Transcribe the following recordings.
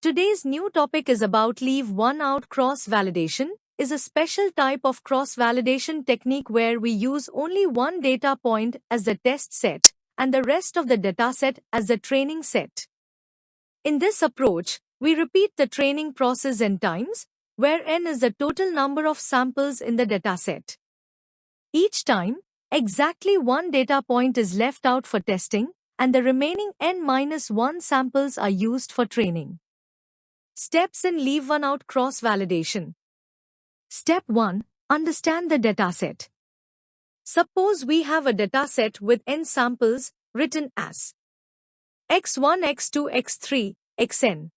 Today's new topic is about leave one out cross-validation, is a special type of cross-validation technique where we use only one data point as the test set and the rest of the dataset as the training set. In this approach, we repeat the training process n times, where n is the total number of samples in the dataset. Each time, exactly one data point is left out for testing, and the remaining n-1 samples are used for training. Steps in leave one out cross-validation. Step 1. Understand the dataset. Suppose we have a dataset with n samples, written as x1, x2, x3, xn.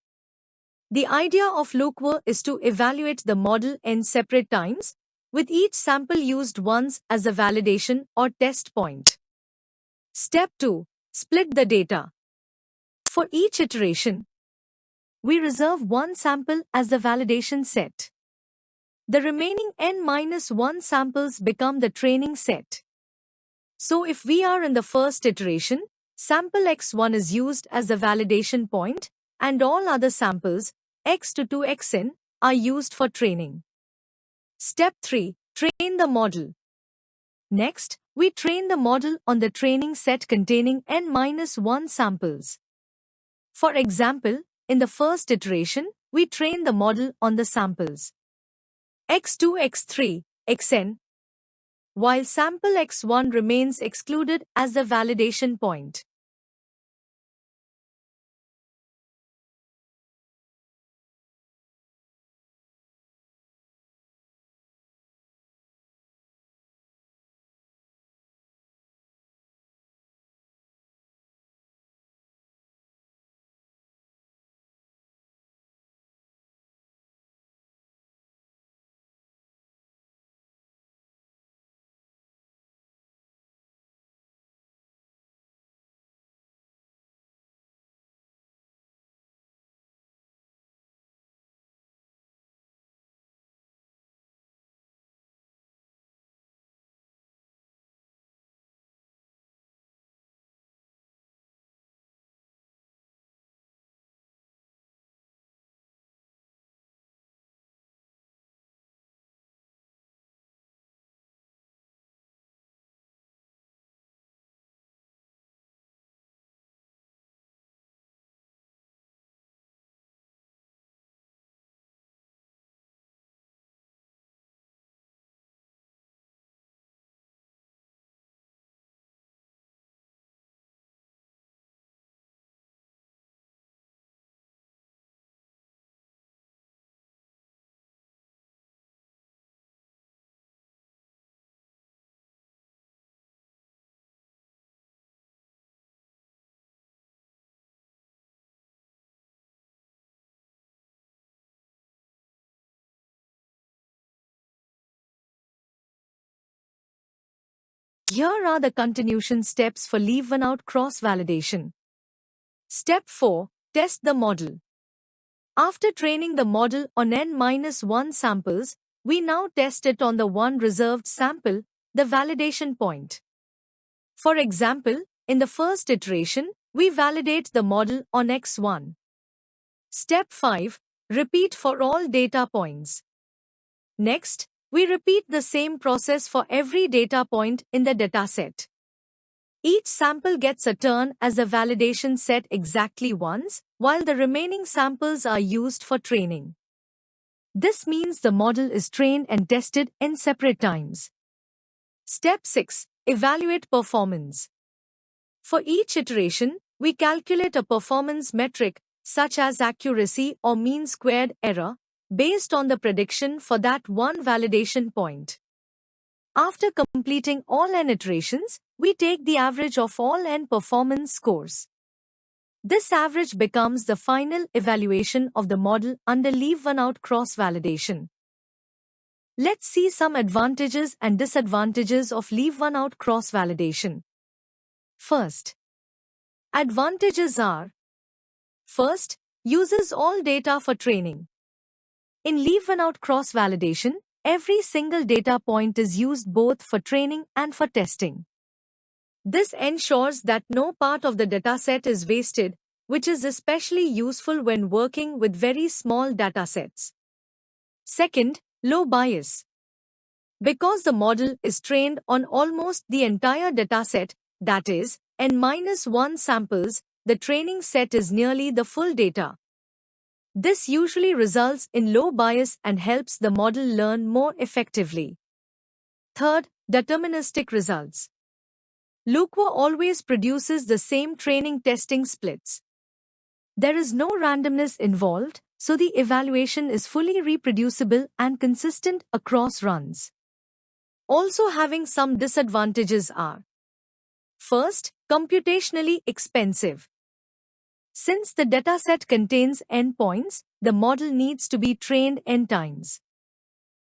The idea of LOOKV is to evaluate the model n separate times, with each sample used once as a validation or test point. Step 2. Split the data. For each iteration, we reserve one sample as the validation set. The remaining n-1 samples become the training set. So if we are in the first iteration, sample x1 is used as the validation point, and all other samples, x2 to xn, are used for training. Step 3. Train the model. Next, we train the model on the training set containing n-1 samples. For example, in the first iteration, we train the model on the samples x2, x3, xn, while sample x1 remains excluded as the validation point. Here are the continuation steps for leave one out cross-validation. Step 4. Test the model. After training the model on n-1 samples, we now test it on the one reserved sample, the validation point. For example, in the first iteration, we validate the model on x1. Step 5. Repeat for all data points. Next, we repeat the same process for every data point in the dataset. Each sample gets a turn as a validation set exactly once, while the remaining samples are used for training. This means the model is trained and tested in separate times. Step 6. Evaluate performance. For each iteration, we calculate a performance metric, such as accuracy or mean squared error, based on the prediction for that one validation point. After completing all n iterations, we take the average of all n performance scores. This average becomes the final evaluation of the model under leave one out cross-validation. Let's see some advantages and disadvantages of leave one out cross-validation. First, advantages are: first, uses all data for training. In leave one out cross-validation, every single data point is used both for training and for testing. This ensures that no part of the dataset is wasted, which is especially useful when working with very small datasets. Second, low bias. Because the model is trained on almost the entire dataset, that is, n-1 samples, the training set is nearly the full data. This usually results in low bias and helps the model learn more effectively. Third, deterministic results. Lookware always produces the same training testing splits. There is no randomness involved, so the evaluation is fully reproducible and consistent across runs. Also having some disadvantages are: first, computationally expensive. Since the dataset contains n points, the model needs to be trained n times.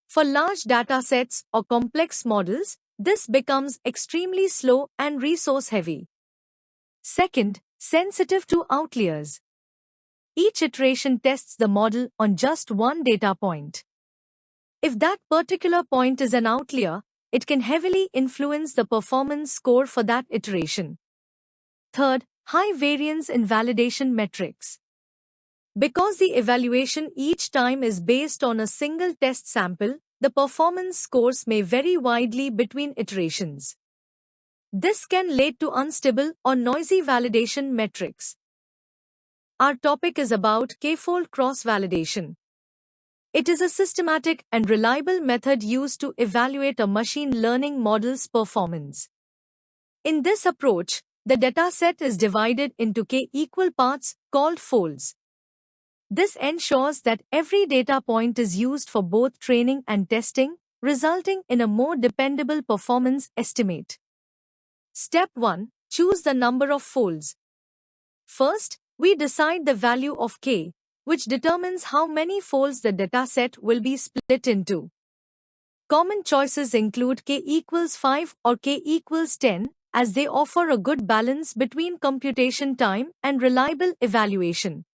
For large datasets or complex models, this becomes extremely slow and resource-heavy. Second, sensitive to outliers. Each iteration tests the model on just one data point. If that particular point is an outlier, it can heavily influence the performance score for that iteration. Third, high variance in validation metrics. Because the evaluation each time is based on a single test sample, the performance scores may vary widely between iterations. This can lead to unstable or noisy validation metrics. Our topic is about k-fold cross-validation. It is a systematic and reliable method used to evaluate a machine learning model's performance. In this approach, the dataset is divided into k equal parts called folds. This ensures that every data point is used for both training and testing, resulting in a more dependable performance estimate. Step 1. Choose the number of folds. First, we decide the value of k, which determines how many folds the dataset will be split into. Common choices include k equals 5 or k equals 10, as they offer a good balance between computation time and reliable evaluation.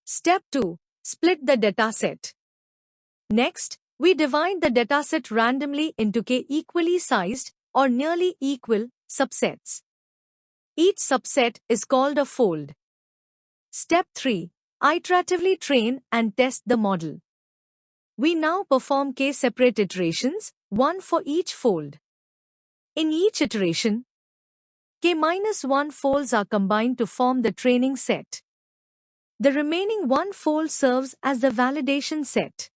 Step 2. Split the dataset. Next, we divide the dataset randomly into k equally sized or nearly equal subsets. Each subset is called a fold. Step 3. Iteratively train and test the model. We now perform k separate iterations, one for each fold. In each iteration, k-1 folds are combined to form the training set. The remaining one fold serves as the validation set.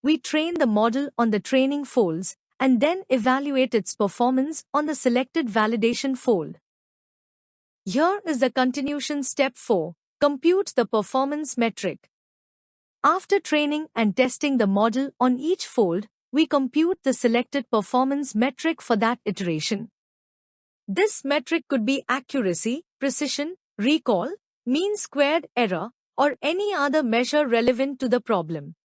We train the model on the training folds and then evaluate its performance on the selected validation fold. Here is the continuation. Step 4. Compute the performance metric. After training and testing the model on each fold, we compute the selected performance metric for that iteration. This metric could be accuracy, precision, recall, mean squared error, or any other measure relevant to the problem.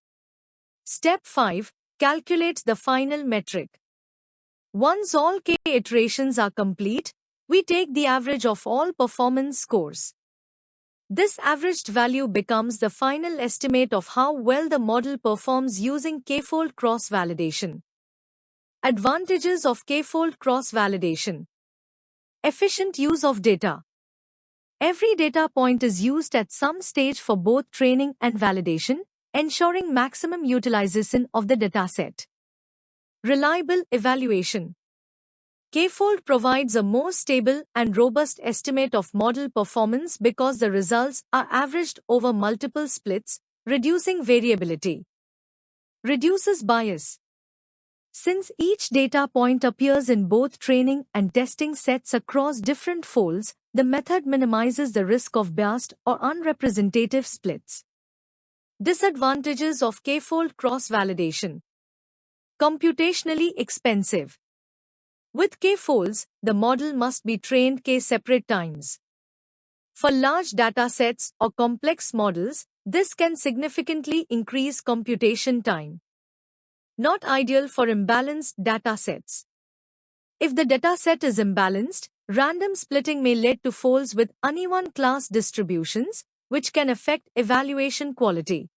Step 5. Calculate the final metric. Once all k iterations are complete, we take the average of all performance scores. This averaged value becomes the final estimate of how well the model performs using k-fold cross-validation. Advantages of k-fold cross-validation. Efficient use of data. Every data point is used at some stage for both training and validation, ensuring maximum utilization of the dataset. Reliable evaluation. K-fold provides a more stable and robust estimate of model performance because the results are averaged over multiple splits, reducing variability. Reduces bias. Since each data point appears in both training and testing sets across different folds, the method minimizes the risk of biased or unrepresentative splits. Disadvantages of k-fold cross-validation. Computationally expensive. With k-folds, the model must be trained k separate times. For large datasets or complex models, this can significantly increase computation time. Not ideal for imbalanced datasets. If the dataset is imbalanced, random splitting may lead to folds with uneven class distributions, which can affect evaluation quality.